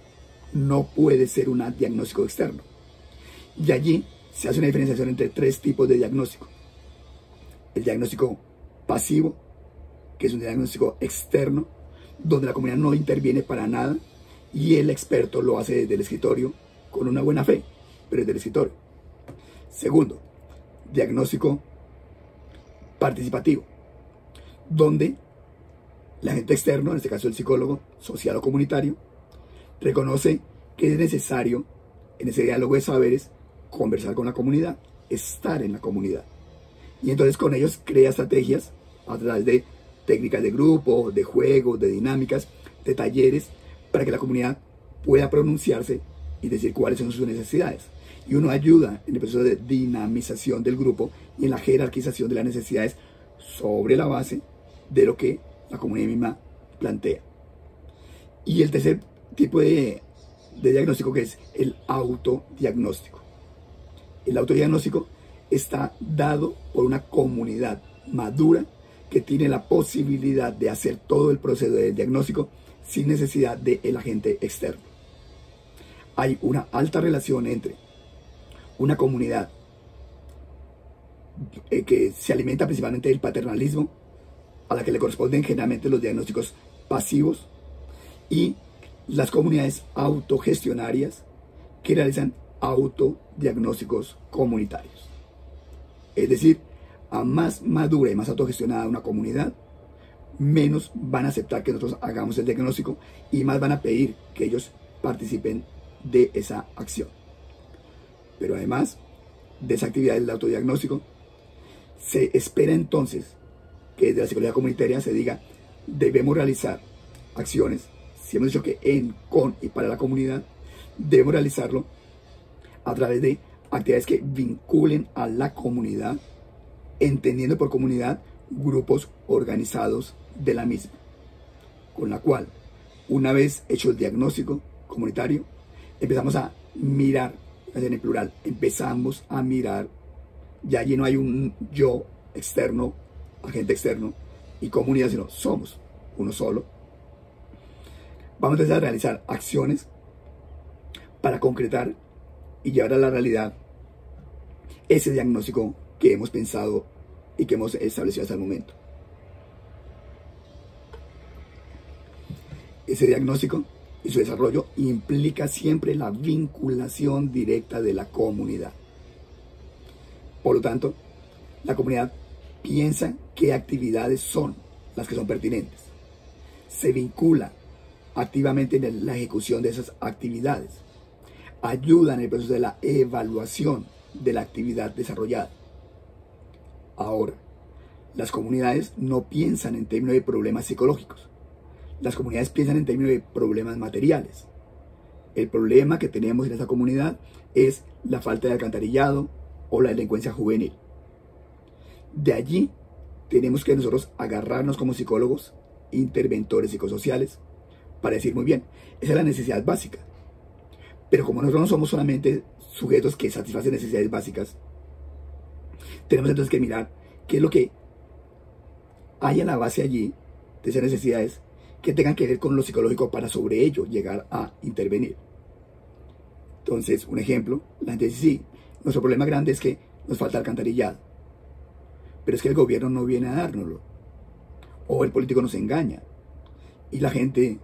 A: No puede ser un diagnóstico externo. Y allí se hace una diferenciación entre 3 tipos de diagnóstico. El diagnóstico pasivo, que es un diagnóstico externo, donde la comunidad no interviene para nada y el experto lo hace desde el escritorio con una buena fe, pero desde el escritorio. Segundo, diagnóstico participativo, donde el agente externo, en este caso el psicólogo social o comunitario, reconoce que es necesario en ese diálogo de saberes conversar con la comunidad, estar en la comunidad. Y entonces con ellos crea estrategias a través de técnicas de grupo, de juegos, de dinámicas, de talleres, para que la comunidad pueda pronunciarse y decir cuáles son sus necesidades. Y uno ayuda en el proceso de dinamización del grupo y en la jerarquización de las necesidades sobre la base de lo que la comunidad misma plantea. Y el tercer tipo de diagnóstico, que es el autodiagnóstico. El autodiagnóstico está dado por una comunidad madura que tiene la posibilidad de hacer todo el proceso de diagnóstico sin necesidad del agente externo. Hay una alta relación entre una comunidad que se alimenta principalmente del paternalismo, a la que le corresponden generalmente los diagnósticos pasivos, y las comunidades autogestionarias que realizan autodiagnósticos comunitarios. Es decir, a más madura y más autogestionada una comunidad, menos van a aceptar que nosotros hagamos el diagnóstico y más van a pedir que ellos participen de esa acción. Pero además de esa actividad del autodiagnóstico, se espera entonces que desde la psicología comunitaria se diga: debemos realizar acciones. Si hemos dicho que en, con y para la comunidad, debemos realizarlo a través de actividades que vinculen a la comunidad, entendiendo por comunidad grupos organizados de la misma, con la cual, una vez hecho el diagnóstico comunitario, empezamos a mirar, en el plural, empezamos a mirar, ya allí no hay un yo externo, agente externo y comunidad, sino somos uno solo. Vamos entonces a realizar acciones para concretar y llevar a la realidad ese diagnóstico que hemos pensado y que hemos establecido hasta el momento. Ese diagnóstico y su desarrollo implica siempre la vinculación directa de la comunidad. Por lo tanto, la comunidad piensa qué actividades son las que son pertinentes. Se vincula activamente en la ejecución de esas actividades. Ayuda en el proceso de la evaluación de la actividad desarrollada. Ahora, las comunidades no piensan en términos de problemas psicológicos. Las comunidades piensan en términos de problemas materiales. El problema que tenemos en esta comunidad es la falta de alcantarillado o la delincuencia juvenil. De allí tenemos que nosotros agarrarnos como psicólogos, interventores psicosociales, para decir: muy bien, esa es la necesidad básica. Pero como nosotros no somos solamente sujetos que satisfacen necesidades básicas, tenemos entonces que mirar qué es lo que hay a la base allí de esas necesidades que tengan que ver con lo psicológico para sobre ello llegar a intervenir. Entonces, un ejemplo, la gente dice: sí, nuestro problema grande es que nos falta alcantarillado, pero es que el gobierno no viene a dárnoslo, o el político nos engaña, y la gente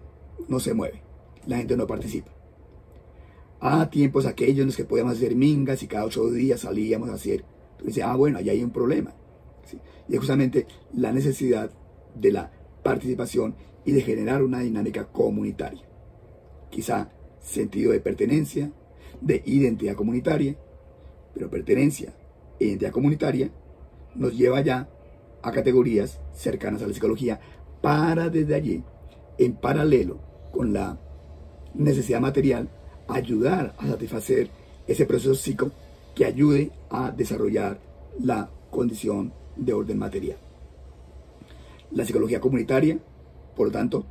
A: no se mueve, la gente no participa. A tiempos aquellos en los que podíamos hacer mingas y cada 8 días salíamos a hacer. Entonces, bueno, allá hay un problema. ¿Sí? Y es justamente la necesidad de la participación y de generar una dinámica comunitaria. Quizá sentido de pertenencia, de identidad comunitaria, pero pertenencia e identidad comunitaria nos lleva ya a categorías cercanas a la psicología para desde allí, en paralelo con la necesidad material, ayudar a satisfacer ese proceso psico que ayude a desarrollar la condición de orden material. La psicología comunitaria, por lo tanto,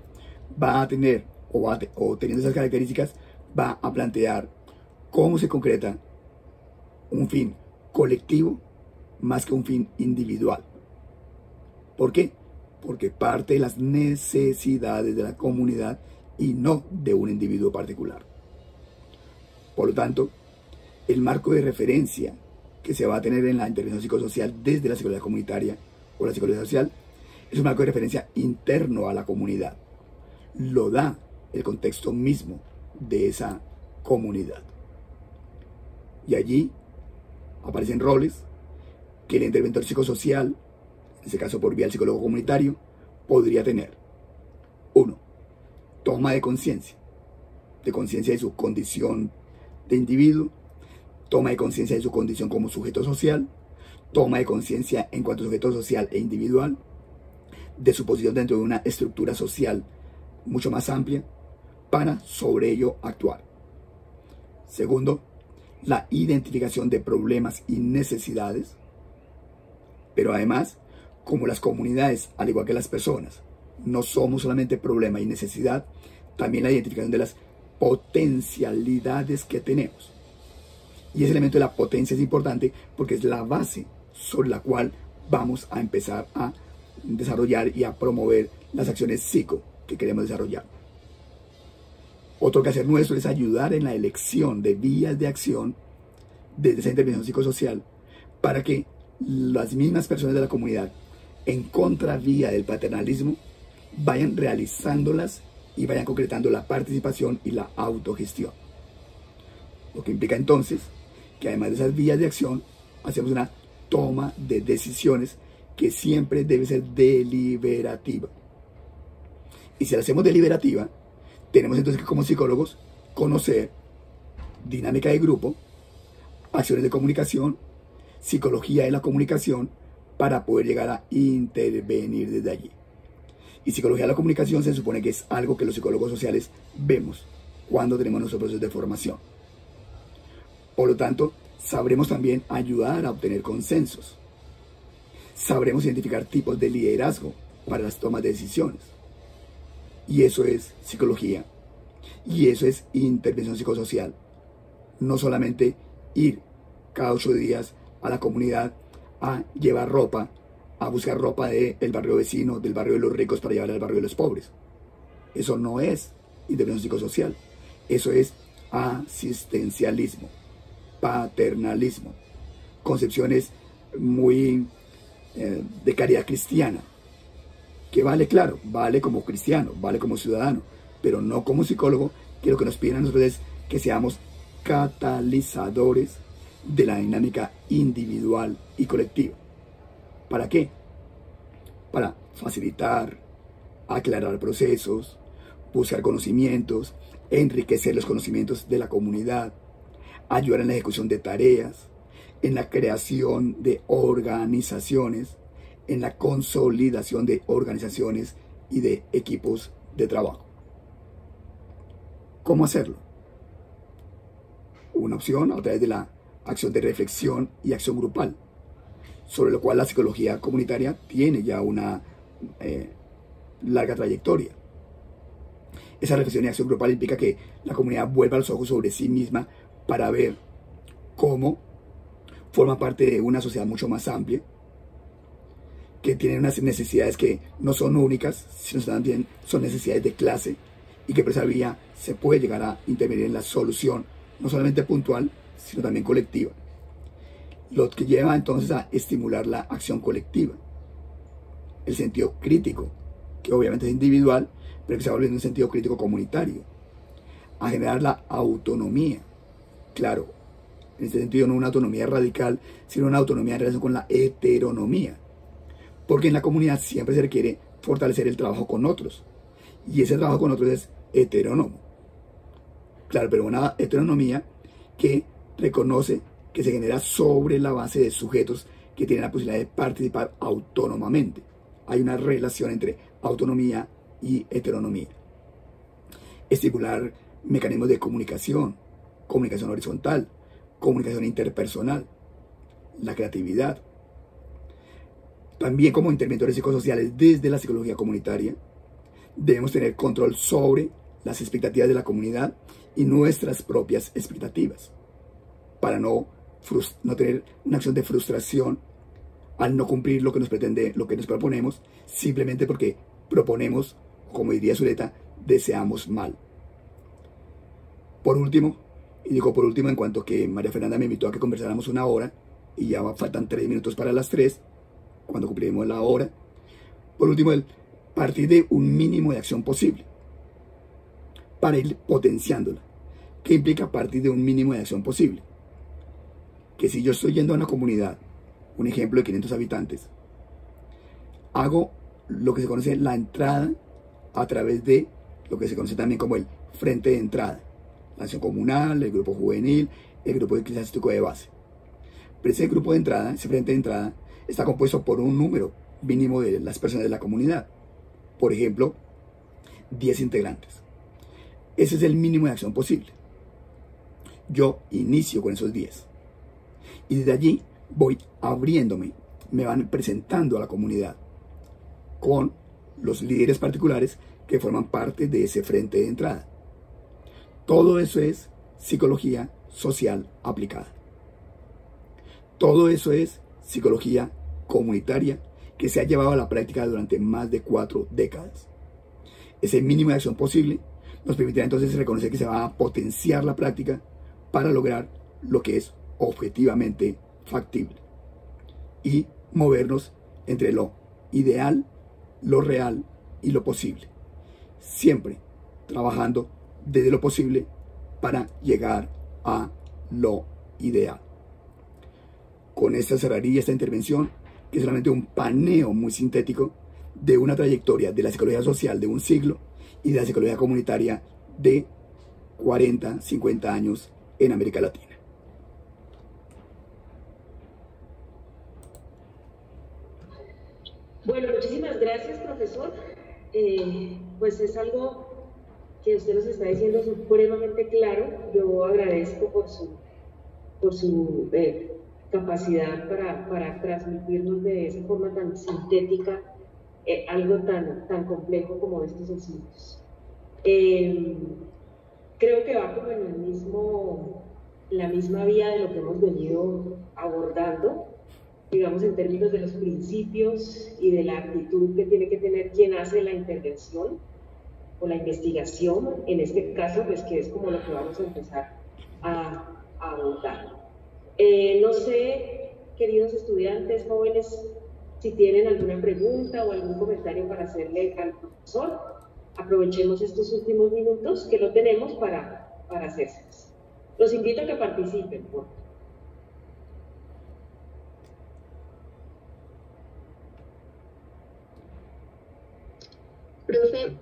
A: va a tener, o teniendo esas características, va a plantear cómo se concreta un fin colectivo más que un fin individual. ¿Por qué? Porque parte de las necesidades de la comunidad y no de un individuo particular. Por lo tanto, el marco de referencia que se va a tener en la intervención psicosocial desde la psicología comunitaria o la psicología social es un marco de referencia interno a la comunidad. lo da el contexto mismo de esa comunidad. Y allí aparecen roles que el interventor psicosocial, en este caso por vía del psicólogo comunitario, podría tener. 1. Toma de conciencia de su condición de individuo, toma de conciencia de su condición como sujeto social, toma de conciencia en cuanto a sujeto social e individual, de su posición dentro de una estructura social mucho más amplia, para sobre ello actuar. Segundo, la identificación de problemas y necesidades, pero además, como las comunidades, al igual que las personas, no somos solamente problema y necesidad, también la identificación de las potencialidades que tenemos. Y ese elemento de la potencia es importante porque es la base sobre la cual vamos a empezar a desarrollar y a promover las acciones psico que queremos desarrollar. Otro quehacer nuestro es ayudar en la elección de vías de acción desde esa intervención psicosocial para que las mismas personas de la comunidad, en contravía del paternalismo, vayan realizándolas y vayan concretando la participación y la autogestión. Lo que implica entonces que además de esas vías de acción, hacemos una toma de decisiones que siempre debe ser deliberativa. Y si la hacemos deliberativa, tenemos entonces que como psicólogos conocer dinámica de grupo, acciones de comunicación, psicología de la comunicación, para poder llegar a intervenir desde allí. Y psicología de la comunicación se supone que es algo que los psicólogos sociales vemos cuando tenemos nuestros procesos de formación. Por lo tanto, sabremos también ayudar a obtener consensos. Sabremos identificar tipos de liderazgo para las tomas de decisiones. Y eso es psicología. Y eso es intervención psicosocial. No solamente ir cada 8 días a la comunidad a llevar ropa, a buscar ropa del barrio vecino, del barrio de los ricos para llevar al barrio de los pobres. Eso no es intervención psicosocial. Eso es asistencialismo, paternalismo, concepciones muy de caridad cristiana, que vale, claro, vale como cristiano, vale como ciudadano, pero no como psicólogo, que lo que nos piden a nosotros es que seamos catalizadores de la dinámica individual y colectiva. ¿Para qué? Para facilitar, aclarar procesos, buscar conocimientos, enriquecer los conocimientos de la comunidad, ayudar en la ejecución de tareas, en la creación de organizaciones, en la consolidación de organizaciones y de equipos de trabajo. ¿Cómo hacerlo? Una opción a través de la acción de reflexión y acción grupal, sobre lo cual la psicología comunitaria tiene ya una larga trayectoria. Esa reflexión y acción grupal implica que la comunidad vuelva los ojos sobre sí misma para ver cómo forma parte de una sociedad mucho más amplia, que tiene unas necesidades que no son únicas, sino también son necesidades de clase, y que por esa vía se puede llegar a intervenir en la solución, no solamente puntual, sino también colectiva. Lo que lleva entonces a estimular la acción colectiva, el sentido crítico, que obviamente es individual, pero que se va volviendo un sentido crítico comunitario, a generar la autonomía. Claro, en este sentido no una autonomía radical, sino una autonomía en relación con la heteronomía, porque en la comunidad siempre se requiere fortalecer el trabajo con otros, y ese trabajo con otros es heterónomo. Claro, pero una heteronomía que reconoce que se genera sobre la base de sujetos que tienen la posibilidad de participar autónomamente. Hay una relación entre autonomía y heteronomía. Estimular mecanismos de comunicación, comunicación horizontal, comunicación interpersonal, la creatividad. También como interventores psicosociales desde la psicología comunitaria, debemos tener control sobre las expectativas de la comunidad y nuestras propias expectativas, para no tener una acción de frustración al no cumplir lo que nos pretende, lo que nos proponemos, simplemente porque proponemos, como diría Zuleta, deseamos mal. Por último, y digo por último en cuanto que María Fernanda me invitó a que conversáramos 1 hora, y ya faltan 3 minutos para las 3, cuando cumpliremos la hora. Por último, el partir de un mínimo de acción posible. para ir potenciándola, que implica partir de un mínimo de acción posible. Que si yo estoy yendo a una comunidad, un ejemplo de 500 habitantes, hago lo que se conoce la entrada a través de lo que se conoce también como el frente de entrada, la acción comunal, el grupo juvenil, el grupo eclesiástico de base. Pero ese grupo de entrada, ese frente de entrada, está compuesto por un número mínimo de las personas de la comunidad. Por ejemplo, 10 integrantes. Ese es el mínimo de acción posible. Yo inicio con esos 10. Y desde allí voy abriéndome, me van presentando a la comunidad con los líderes particulares que forman parte de ese frente de entrada. Todo eso es psicología social aplicada. Todo eso es psicología comunitaria que se ha llevado a la práctica durante más de 4 décadas. Ese mínimo de acción posible nos permitirá entonces reconocer que se va a potenciar la práctica para lograr lo que es objetivamente factible y movernos entre lo ideal, lo real y lo posible, siempre trabajando desde lo posible para llegar a lo ideal. Con esta cerraría esta intervención, que es solamente un paneo muy sintético de una trayectoria de la psicología social de un siglo y de la psicología comunitaria de 40, 50 años en América Latina.
B: Bueno, muchísimas gracias, profesor. Pues es algo que usted nos está diciendo supremamente claro. Yo agradezco por su capacidad para transmitirnos de esa forma tan sintética algo tan complejo como estos asuntos. Creo que va como en la misma vía de lo que hemos venido abordando, digamos en términos de los principios y de la actitud que tiene que tener quien hace la intervención o la investigación, en este caso, pues que es como lo que vamos a empezar a abordar. No sé, queridos estudiantes, jóvenes, si tienen alguna pregunta o algún comentario para hacerle al profesor, aprovechemos estos últimos minutos que lo tenemos para hacérselos. Los invito a que participen, por favor.
C: Profe,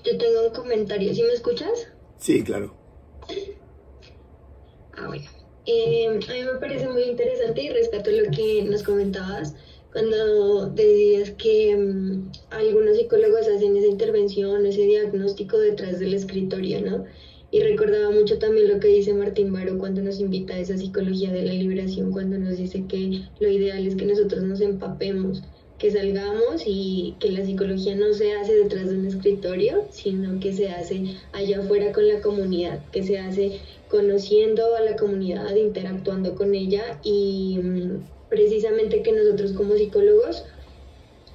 C: yo tengo un comentario. ¿Sí me escuchas?
A: Sí, claro.
C: Bueno. A mí me parece muy interesante y rescato lo que nos comentabas cuando decías que algunos psicólogos hacen esa intervención, ese diagnóstico detrás del escritorio, ¿no? Y recordaba mucho también lo que dice Martín Baró cuando nos invita a esa psicología de la liberación, cuando nos dice que lo ideal es que nosotros nos empapemos, que salgamos y que la psicología no se hace detrás de un escritorio, sino que se hace allá afuera con la comunidad, que se hace conociendo a la comunidad, interactuando con ella y precisamente que nosotros como psicólogos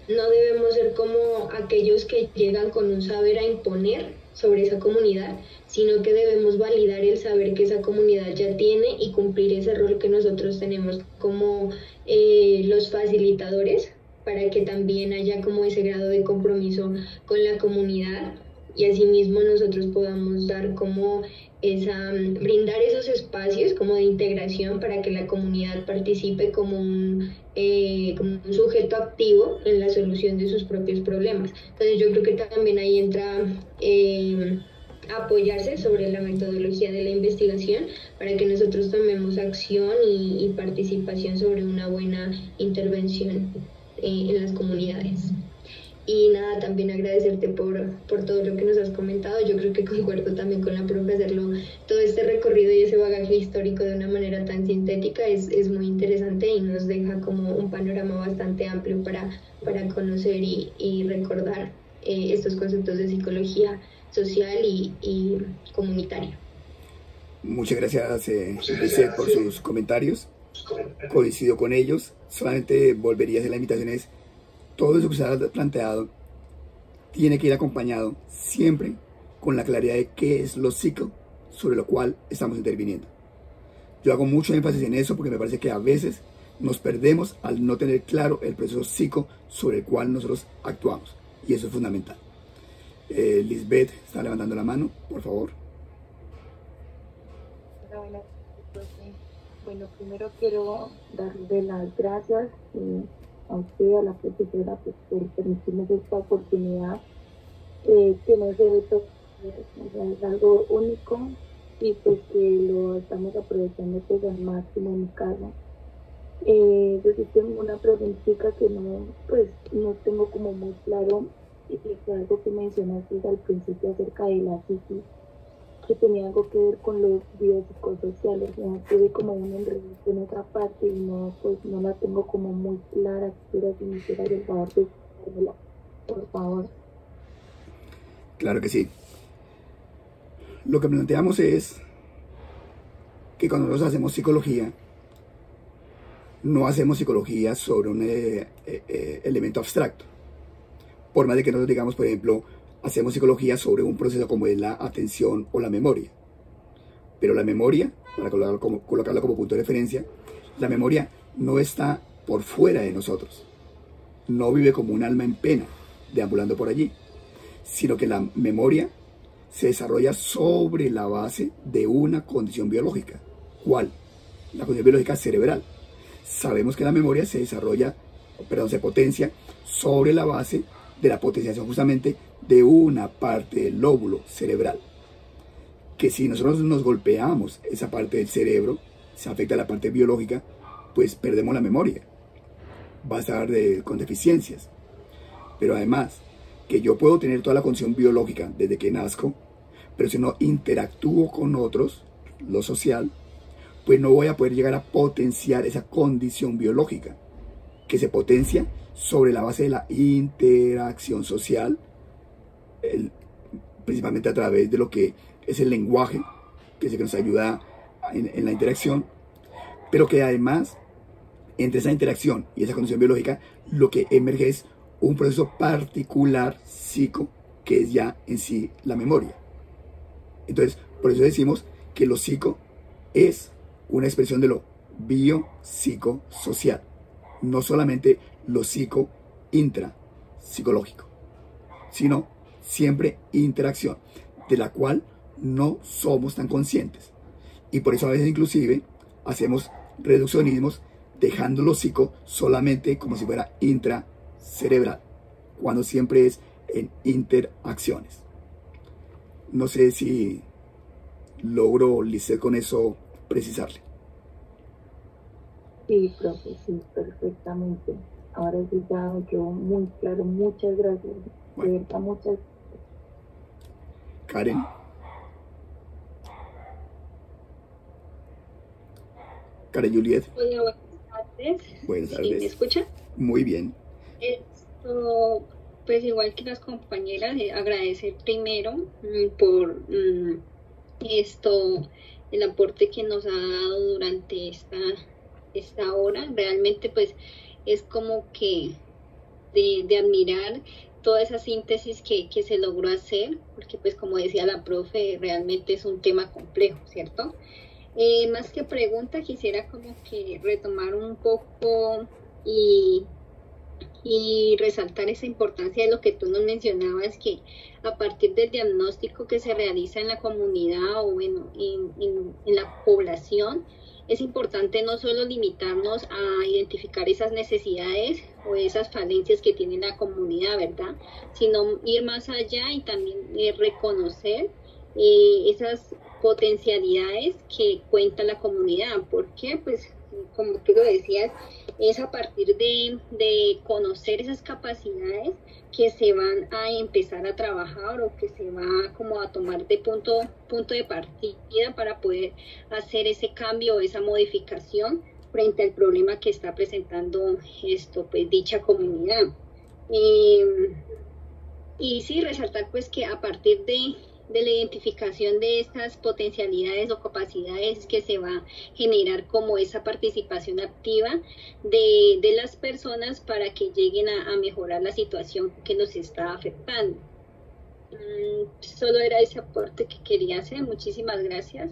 C: no debemos ser como aquellos que llegan con un saber a imponer sobre esa comunidad, sino que debemos validar el saber que esa comunidad ya tiene y cumplir ese rol que nosotros tenemos como los facilitadores, para que también haya como ese grado de compromiso con la comunidad y asimismo nosotros podamos dar como brindar esos espacios como de integración para que la comunidad participe como un sujeto activo en la solución de sus propios problemas. Entonces yo creo que también ahí entra apoyarse sobre la metodología de la investigación para que nosotros tomemos acción y participación sobre una buena intervención en las comunidades. Y nada, también agradecerte por todo lo que nos has comentado. Yo creo que concuerdo también con la profe, todo este recorrido y ese bagaje histórico de una manera tan sintética es muy interesante y nos deja como un panorama bastante amplio para conocer y recordar estos conceptos de psicología social y comunitaria.
A: Muchas gracias, Lizeth, por sus comentarios. Coincido con ellos. Solamente volvería a hacer la invitación es todo eso que se ha planteado tiene que ir acompañado siempre con la claridad de qué es lo psico sobre lo cual estamos interviniendo. Yo hago mucho énfasis en eso porque me parece que a veces nos perdemos al no tener claro el proceso psico sobre el cual nosotros actuamos, y eso es fundamental. Lisbeth está levantando la mano, por favor.
D: Hola, bueno, primero quiero darle las gracias a usted, a la profesora, pues, por permitirnos esta oportunidad que no se ve todo, es algo único y pues que lo estamos aprovechando pues al máximo en mi caso. Yo sí tengo una preguntita que no tengo como muy claro, y fue algo que mencionaste al principio acerca de la psiquis, que tenía algo que ver con los biopsicosociales. Tuve como un enredo en otra parte y no la tengo como muy clara. Quisiera si me hiciera el favor de explicármela, por favor.
A: Claro que sí. Lo que planteamos es que cuando nosotros hacemos psicología, no hacemos psicología sobre un elemento abstracto. Por más de que nosotros digamos, por ejemplo, hacemos psicología sobre un proceso como es la atención o la memoria. Pero la memoria, para colocarlo como punto de referencia, la memoria no está por fuera de nosotros. No vive como un alma en pena, deambulando por allí, sino que la memoria se desarrolla sobre la base de una condición biológica. ¿Cuál? La condición biológica cerebral. Sabemos que la memoria se potencia sobre la base de la potenciación justamente de una parte del lóbulo cerebral. Que si nosotros nos golpeamos esa parte del cerebro, se afecta a la parte biológica, pues perdemos la memoria. Va a estar con deficiencias. Pero además, que yo puedo tener toda la condición biológica desde que nazco, pero si no interactúo con otros, lo social, pues no voy a poder llegar a potenciar esa condición biológica, que se potencia sobre la base de la interacción social, principalmente a través de lo que es el lenguaje, que es el que nos ayuda en la interacción, pero que además, entre esa interacción y esa condición biológica, lo que emerge es un proceso particular psico, que es ya en sí la memoria. Entonces, por eso decimos que lo psico es una expresión de lo biopsicosocial, no solamente lo psico intrapsicológico, sino siempre interacción, de la cual no somos tan conscientes. Y por eso a veces inclusive hacemos reduccionismos, dejando lo psico solamente como si fuera intracerebral, cuando siempre es en interacciones. No sé si logro, Lisset, con eso precisarle.
D: Sí, profe, sí, perfectamente. Ahora sí ya me quedó muy claro. Muchas gracias.
A: Bueno.
D: De verdad, muchas gracias.
A: Karen. Karen Juliet.
E: Hola, buenas tardes.
A: Buenas tardes.
E: ¿Sí, me escucha?
A: Muy bien.
E: Esto, pues igual que las compañeras, agradecer primero por el aporte que nos ha dado durante esta hora. Realmente pues es como que de admirar toda esa síntesis que se logró hacer, porque pues como decía la profe, realmente es un tema complejo, ¿cierto? Más que pregunta, quisiera como que retomar un poco y resaltar esa importancia de lo que tú nos mencionabas, que a partir del diagnóstico que se realiza en la comunidad o en la población, es importante no solo limitarnos a identificar esas necesidades o esas falencias que tiene la comunidad, ¿verdad? Sino ir más allá y también reconocer esas potencialidades que cuenta la comunidad. ¿Por qué? Pues como tú lo decías, es a partir de conocer esas capacidades que se van a empezar a trabajar o que se va como a tomar de punto de partida para poder hacer ese cambio o esa modificación frente al problema que está presentando pues dicha comunidad. Y sí, resaltar pues que a partir de la identificación de estas potencialidades o capacidades que se va a generar como esa participación activa de las personas para que lleguen a mejorar la situación que nos está afectando. Solo era ese aporte que quería hacer. Muchísimas gracias.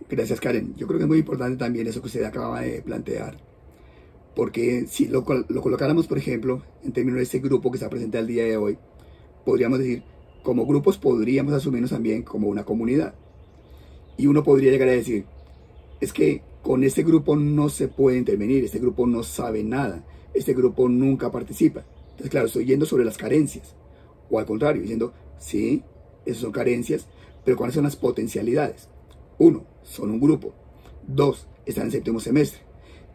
A: Gracias, Karen. Yo creo que es muy importante también eso que usted acaba de plantear, porque si lo colocáramos, por ejemplo, en términos de este grupo que está presente al día de hoy, podríamos decir como grupos podríamos asumirnos también como una comunidad. Y uno podría llegar a decir, es que con este grupo no se puede intervenir, este grupo no sabe nada, este grupo nunca participa. Entonces, claro, estoy yendo sobre las carencias. O al contrario, diciendo, sí, esas son carencias, pero ¿cuáles son las potencialidades? 1, son un grupo. 2, están en séptimo semestre.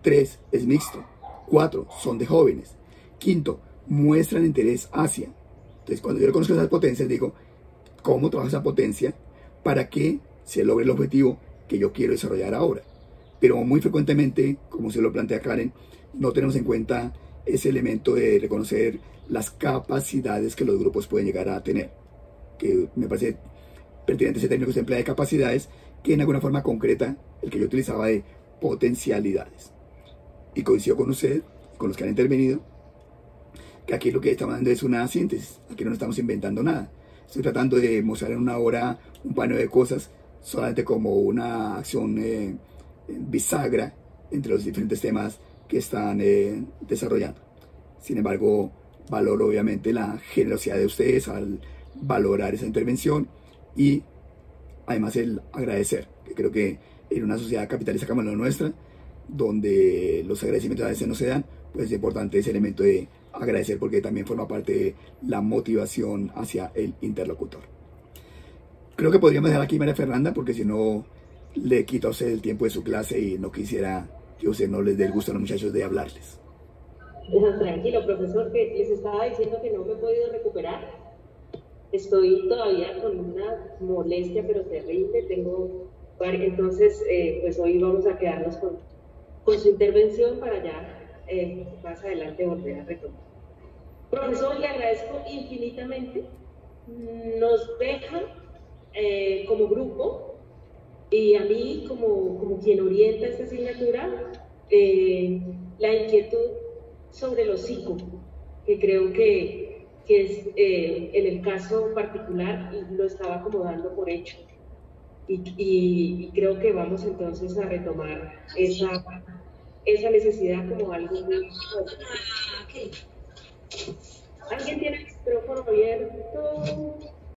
A: 3, es mixto. 4, son de jóvenes. 5, muestran interés hacia. Entonces, cuando yo reconozco esas potencias, digo, ¿cómo trabajo esa potencia para que se logre el objetivo que yo quiero desarrollar ahora? Pero muy frecuentemente, como se lo plantea Karen, no tenemos en cuenta ese elemento de reconocer las capacidades que los grupos pueden llegar a tener. Que me parece pertinente ese término que se emplea de capacidades, que en alguna forma concreta el que yo utilizaba de potencialidades. Y coincido con usted, con los que han intervenido, que aquí lo que estamos dando es una síntesis. Aquí no estamos inventando nada. Estoy tratando de mostrar en una hora un paneo de cosas solamente como una acción bisagra entre los diferentes temas que están desarrollando. Sin embargo, valoro obviamente la generosidad de ustedes al valorar esa intervención y además el agradecer, que creo que en una sociedad capitalista como la nuestra, donde los agradecimientos a veces no se dan, pues es importante ese elemento de agradecer porque también forma parte de la motivación hacia el interlocutor. Creo que podríamos dejar aquí María Fernanda porque si no le quito a usted el tiempo de su clase y no quisiera que usted no les dé el gusto a los muchachos de hablarles.
B: Tranquilo, profesor, que les estaba diciendo que no me he podido recuperar. Estoy todavía con una molestia, pero terrible. Entonces, pues hoy vamos a quedarnos con su intervención para ya más adelante volver a retomar. Profesor, le agradezco infinitamente. Nos deja como grupo y a mí como quien orienta esta asignatura la inquietud sobre los psico, que creo que es en el caso particular lo estaba como dando por hecho y creo que vamos entonces a retomar esa necesidad como algo muy fuerte. ¿Alguien tiene el micrófono abierto?